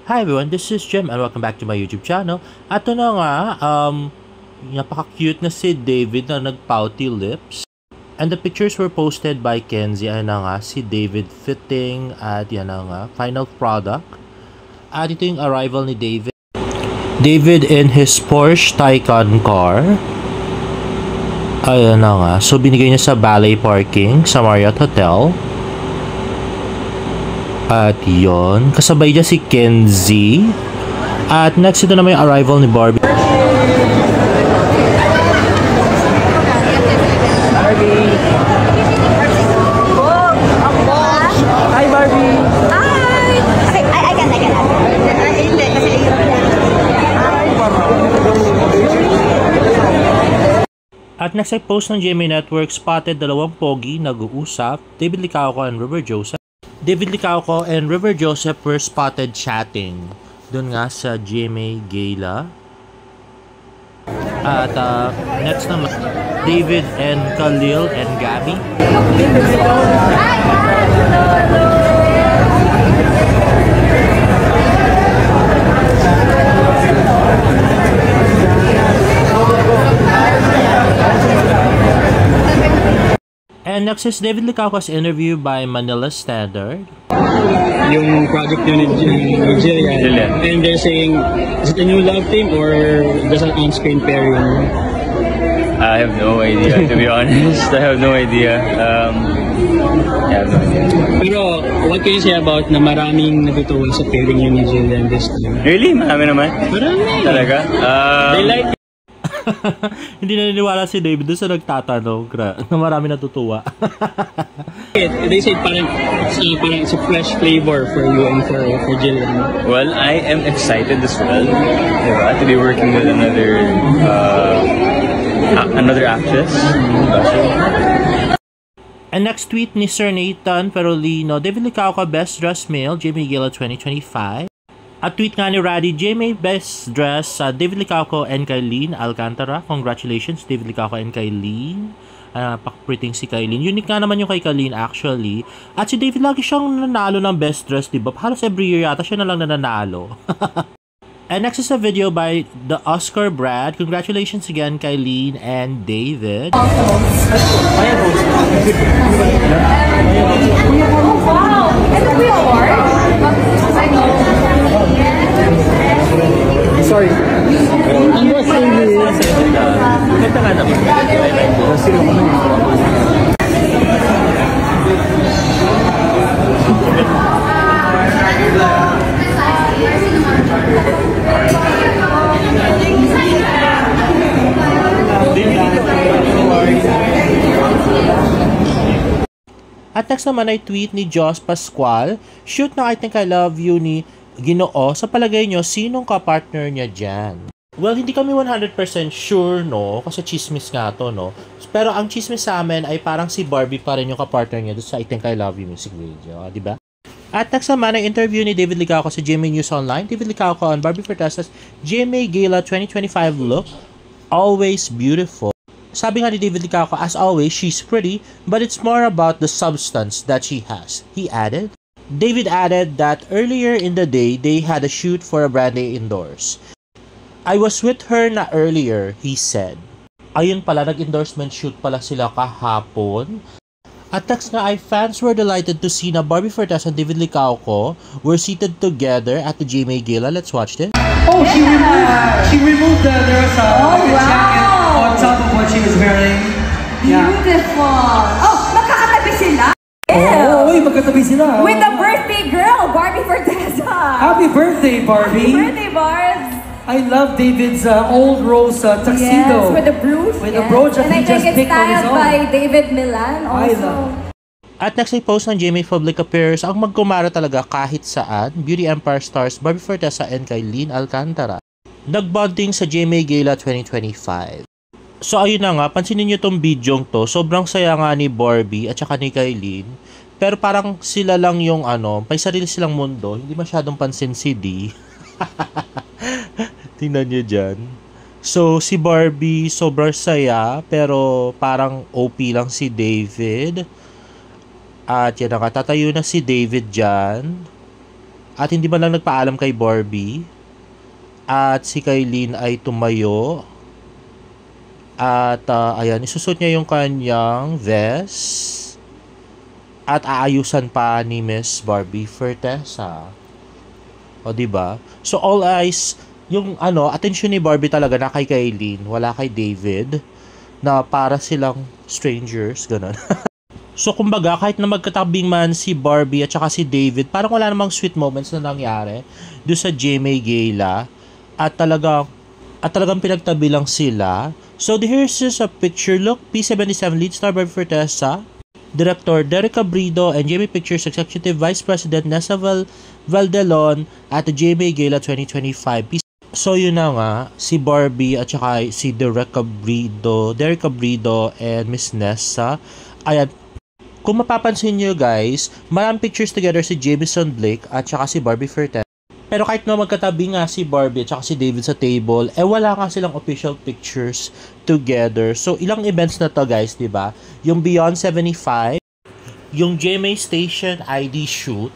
Hi everyone, this is Jim and welcome back to my YouTube channel. At ito na nga, napaka-cute na si David na nag-pouty lips. And the pictures were posted by Kenzie. Ayan na nga, si David fitting at yan na nga, final product. At ito yung arrival ni David. David in his Porsche Taycan car. Ayan na nga, so binigay niya sa valet parking sa Marriott Hotel. At yon, kasabay niya si Kenzie. At next, ito naman yung arrival ni Barbie. Hi, Barbie! Hi! Okay, I can. Hindi, kasi At next ay post ng GMA Network, spotted dalawang pogi nag-uusap, David Licauco and River Joseph. David Licauco and River Joseph were spotted chatting doon nga sa GMA Gala. At next naman, David and Khalil and Gabby. And next is David Licauco's interview by Manila Standard. Yung project nyo ni Jillian, and they're saying, is it a new love team or just an on-screen pairing? I have no idea, to be honest. I have no idea. I have no idea. Pero, what can you say about na maraming natutuwa sa pairing yun ni Jillian this time? Really? Marami naman? Marami! Talaga? They like Hindi naniniwala si David doon sa nagtatanong na marami natutuwa. it. They say parang it's a fresh flavor for you and for Jillian. Well, I am excited as well, diba? To be working with another actress. And next tweet ni Sir Nathan Perolino, David Licauco Best Dressed Male, GMA Gala 2025. At tweet nga ni Raddy, GMA Best Dress, David Licauco and Kylene Alcantara. Congratulations, David Licauco and Kylene. Napaka-pretty si Kylene. Unique nga naman yung kay Kylene actually. At si David lagi siyang nanalo ng Best Dress, diba? Halos every year yata siya na lang nanalo. And next is a video by the Oscar Brad. Congratulations again, Kylene and David. Oh, wow! And the real award? I know. Sorry. Ang boss Ganda nga naman. At next naman ay tweet ni Joss Pascual, shoot na I Think I Love You ni Ginoo, sa palagay nyo, sinong ka-partner niya dyan? Well, hindi kami 100% sure, no? Kasi chismis nga to, no? Pero ang chismis sa amin ay parang si Barbie pa rin yung ka-partner niya doon sa I Think I Love You music video, di ba? At next naman ay interview ni David Licauco sa GMA News Online. David Licauco on Barbie Fortesa's GMA Gala 2025 look, always beautiful. Sabi nga ni David Licauco, as always, she's pretty, but it's more about the substance that she has. He added. David added that earlier in the day, they had a shoot for a brand day indoors. I was with her na earlier, he said. Ayun pala, nag-endorsement shoot pala sila kahapon. At next nga ay fans were delighted to see na Barbie Fortesa and David Licauco were seated together at the GMA Gala. Let's watch this. Oh, she removed the jacket on top of what she was wearing. Beautiful! Oh, magkakatabi sila? Oh, magkatabi sila. With the birthday girl, Barbie Fortesa! Happy birthday, Barbie! Happy birthday, Barbs! I love David's old rose tuxedo. Yes, with the brooch. With the brooch that he just picked on his own. And I think it's styled by David Milan also. I love. At next ay post ng GMA Public Affairs, ang magkumara talaga kahit saan, Beauty Empire stars Barbie Fortesa and Kylene Alcantara. Nagbonding sa GMA Gala 2025. So ayun na nga, pansinin nyo tong bidyong to, sobrang saya nga ni Barbie at saka ni Kylene. Pero parang sila lang yung may sarili silang mundo, hindi masyadong pansin si D. Tingnan nyo dyan. So, si Barbie, sobrang saya, pero parang OP lang si David. At yan nga, tatayo na si David dyan. At hindi man lang nagpaalam kay Barbie. At si Kailin ay tumayo. At ayan, isusot niya yung kanyang vest. At aayusan pa ni Miss Barbie Fortesa. O, diba? So, all eyes, yung attention ni Barbie talaga na kay Kailin, wala kay David, na para silang strangers, ganun. So, kumbaga, kahit na magkatabing man si Barbie at saka si David, parang wala namang sweet moments na nangyari doon sa GMA Gala. At talagang pinagtabi lang sila. So, here's just a picture. Look, P77 lead star Barbie Fortesa, Director Derek Cabrido, and GMA Pictures Executive Vice President Nessa Valdelon at the GMA Gala 2025. So, yun na nga, si Barbie at saka si Derek Cabrido and Miss Nessa. Ayan, kung mapapansin nyo guys, maraming pictures together si Jameson Blake at saka si Barbie Fortesa. Pero kahit na magkatabi nga si Barbie at saka si David sa table, wala nga silang official pictures together. So, ilang events na to guys, diba? Yung Beyond 75, yung GMA Station ID shoot,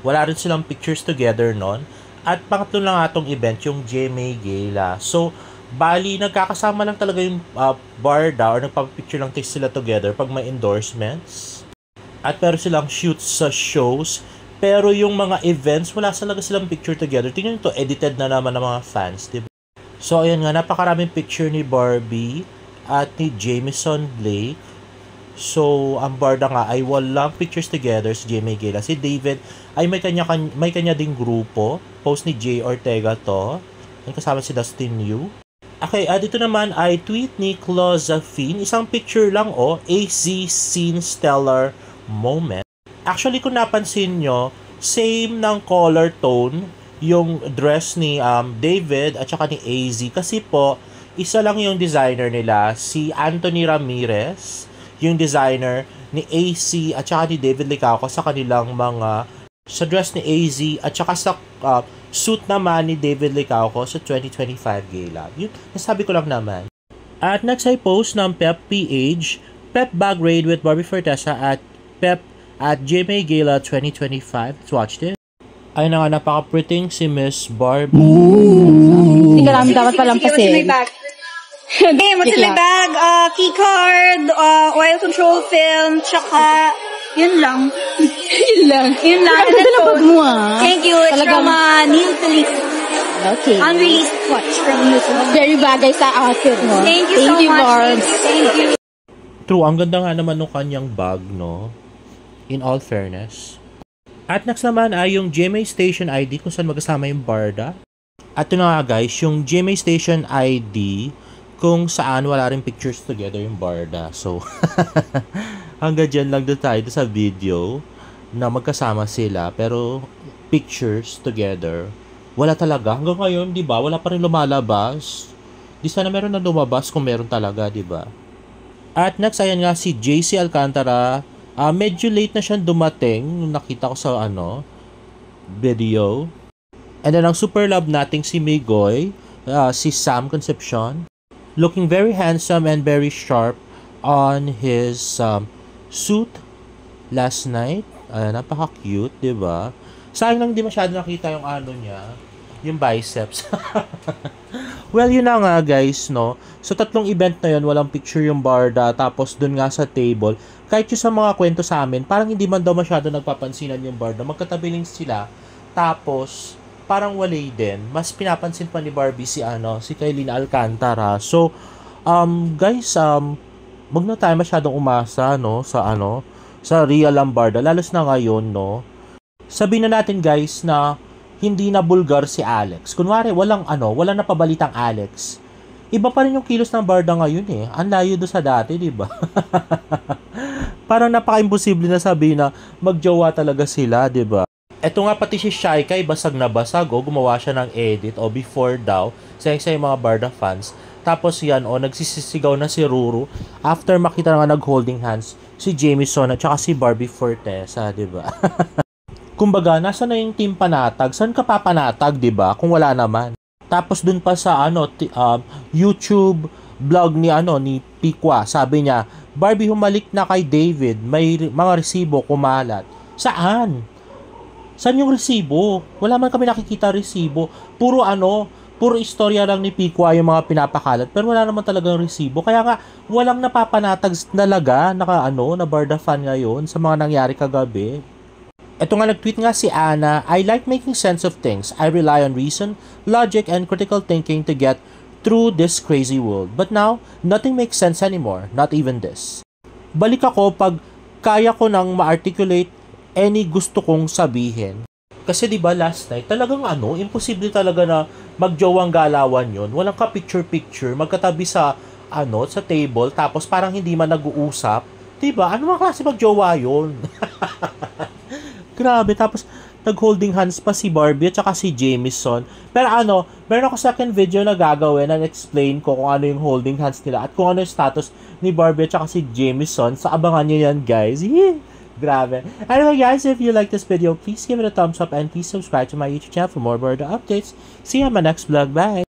wala rin silang pictures together nun. At pangatlo lang atong event, yung GMA Gala. So, bali, nagkakasama lang talaga yung barda or nagpapapicture lang sila together pag may endorsements. At pero silang shoots sa shows. Pero yung mga events, wala talaga silang picture together. Tingnan nyo to, edited na naman ng mga fans, diba? So, ayan nga, napakaraming picture ni Barbie at ni Jameson Blake. So, ang barda nga ay walang pictures together sa GMA Gala. Si David ay may kanya ding grupo. Post ni Jay Ortega to. Yung kasama si Dustin Yu. Okay, dito naman ay tweet ni Clozafine. Isang picture lang, AZ Scene Stellar Moment. Actually, kung napansin nyo, same ng color tone yung dress ni David at saka ni AZ. Kasi po, isa lang yung designer nila, si Anthony Ramirez, yung designer ni AC at saka ni David Licauco sa kanilang sa dress ni AZ at saka sa suit naman ni David Licauco sa 2025 Gala. Yun, nasabi ko lang naman. At next ay post ng Pep PH, Pep Bag Raid with Barbie Fortesa at Pep at GMA Gala 2025. Let's watch this. Ay na nga, napaka-pretty si Miss Barbie. Hindi ka lang dapat palang kasi. What's in my bag? Hey, what's in my bag? Key card, oil control film, tsaka yun lang. Yun lang. Ang ganda ng bag mo Thank you. It's from Neil Felice. Okay. Unreleased watch from YouTube. Very bagay sa outfit mo. Thank you so much. Thank you. True, ang ganda nga naman ng kanyang bag, no? In all fairness. At next naman ay yung GMA Station ID kung saan magkasama yung barda. At yun na nga guys, yung GMA Station ID kung saan wala rin pictures together yung barda. So, hanggang dyan lang doon tayo sa video na magkasama sila pero pictures together. Wala talaga. Hanggang ngayon, di ba? Wala pa rin lumalabas. Di sana meron na lumabas kung meron talaga, di ba? At next, ayan nga si JC Alcantara. Medyo late na siyang dumating nung nakita ko sa video. And then ang super love nating si Migoy, si Sam Concepcion, looking very handsome and very sharp on his suit last night. Napaka-cute, 'di ba? Sayang lang di masyado nakita yung niya, yung biceps. Well, yun na nga guys, no? So, 3 event na yun, walang picture yung barda, tapos dun nga sa table. Kahit yung sa mga kwento sa amin, parang hindi man daw masyado nagpapansinan yung barda. Magkatabi lang sila, tapos parang walay din. Mas pinapansin pa ni Barbie si Kailin Alcantara. So, guys, wag na tayo masyadong umasa, no? Sa real barda, lalos na ngayon, no? Sabihin na natin guys na hindi na bulgar si Alex. Kunwari, walang napabalitang Alex. Iba pa rin yung kilos ng barda ngayon eh. Ang layo doon sa dati, di ba? Parang napaka-imposible na sabihin na magjowa talaga sila, di ba? Eto nga pati si Shy Kai, basag na basag, gumawa siya ng edit, before daw, sa yung mga barda fans. Tapos yan, nagsisisigaw na si Ruru after makita nga nag-holding hands si Jameson at saka si Barbie Fortesa, di ba? Kumbaga, nasa na yung team panatag? Saan ka papanatag, di ba? Kung wala naman. Tapos dun pa sa YouTube vlog ni Pikwa, sabi niya, Barbie humalik na kay David, may mga resibo kumalat. Saan? Saan yung resibo? Wala man kami nakikita resibo. Puro istorya lang ni Pikwa yung mga pinapakalat, pero wala naman talagang resibo. Kaya nga, walang napapanatag talaga na Barda fan ngayon sa mga nangyari kagabi. Ito nga, nag-tweet nga si Ana, I like making sense of things. I rely on reason, logic, and critical thinking to get through this crazy world. But now, nothing makes sense anymore, not even this. Balik ako pag kaya ko nang ma-articulate any gusto kong sabihin. Kasi 'di ba last night, talagang imposible talaga na magjowang galawan 'yon. Walang ka picture magkatabi sa sa table tapos parang hindi man nag-uusap. 'Di ba? Ano mga klase magjowa 'yon? Grabe, tapos nag-holding hands pa si Barbie at saka si Jameson. Pero meron ako second video na gagawin na explain ko kung ano yung holding hands nila at kung ano yung status ni Barbie at saka si Jameson. Sa abangan niyo yan, guys. Grabe. Anyway guys, if you like this video, please give it a thumbs up and please subscribe to my YouTube channel for more Barda updates. See you on my next vlog. Bye!